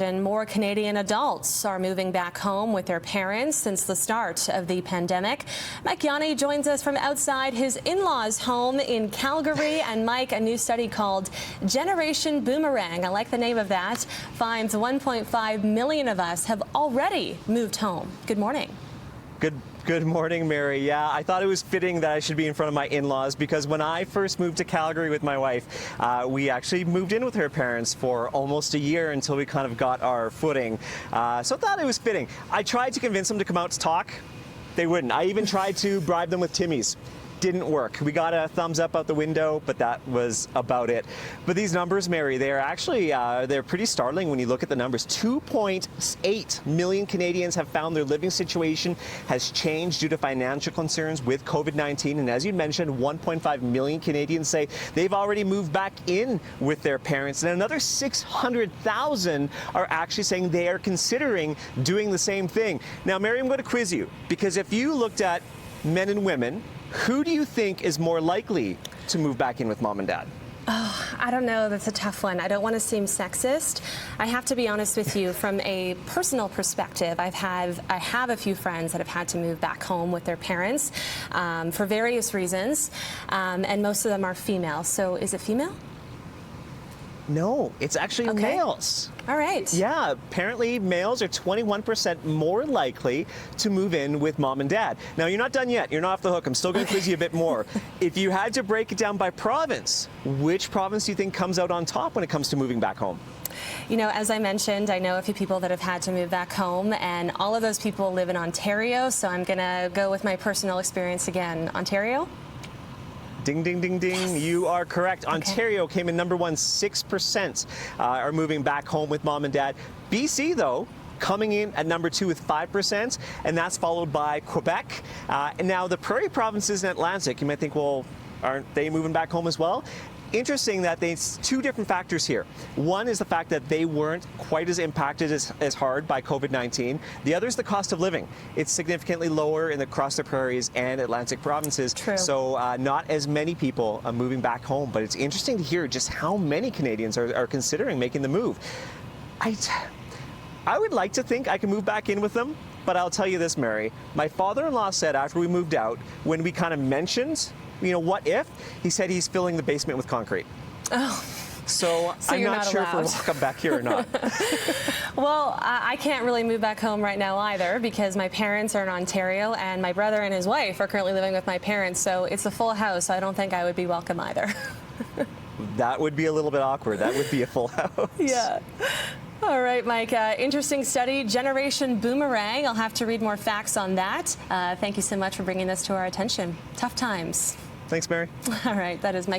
And more Canadian adults are moving back home with their parents since the start of the pandemic. Mike Yawney joins us from outside his in-laws' home in Calgary. And Mike, a new study called Generation Boomerang, I like the name of that, finds 1.5 million of us have already moved home. Good morning. Good morning, Mary. Yeah, I thought it was fitting that I should be in front of my in-laws because when I first moved to Calgary with my wife, we actually moved in with her parents for almost a year until we kind of got our footing. So I thought it was fitting. I tried to convince them to come out to talk. They wouldn't. I even tried to bribe them with Timmy's. Didn't work. We got a thumbs up out the window, but that was about it. But these numbers, Mary, they are actually, they're pretty startling when you look at the numbers. 2.8 million Canadians have found their living situation has changed due to financial concerns with COVID-19. And as you mentioned, 1.5 million Canadians say they've already moved back in with their parents. And another 600,000 are actually saying they are considering doing the same thing. Now, Mary, I'm going to quiz you because if you looked at men and women, who do you think is more likely to move back in with mom and dad? Oh, I don't know. That's a tough one. I don't want to seem sexist. I have to be honest with you. From a personal perspective, I have a few friends that have had to move back home with their parents for various reasons, and most of them are female. So is it female? No, it's actually males. All right. Yeah, apparently males are 21% more likely to move in with mom and dad. Now, you're not done yet. You're not off the hook. I'm still going to quiz you a bit more. If you had to break it down by province, which province do you think comes out on top when it comes to moving back home? You know, as I mentioned, I know a few people that have had to move back home, and all of those people live in Ontario, so I'm going to go with my personal experience again. Ontario? Ding, ding, ding, ding. Yes. You are correct. Okay. Ontario came in number one, 6% are moving back home with mom and dad. BC, though, coming in at number 2 with 5%, and that's followed by Quebec. And now the Prairie provinces in Atlantic, you might think, well, aren't they moving back home as well? Interesting that there's two different factors here. One is the fact that they weren't quite as impacted as hard by COVID-19. The other is the cost of living. It's significantly lower across the Prairies and Atlantic provinces. True. So not as many people are moving back home, but it's interesting to hear just how many Canadians are considering making the move. I would like to think I can move back in with them, but I'll tell you this, Mary. My father-in-law said after we moved out, when we kind of mentioned, you know, what if? He said he's filling the basement with concrete. Oh. So I'm not sure if we're welcome back here or not. Well, I can't really move back home right now either because my parents are in Ontario and my brother and his wife are currently living with my parents. So it's a full house. So I don't think I would be welcome either. That would be a little bit awkward. That would be a full house. Yeah. All right, Mike. Interesting study, Generation Boomerang. I'll have to read more facts on that. Thank you so much for bringing this to our attention. Tough times. Thanks, Mary. All right, that is Mike.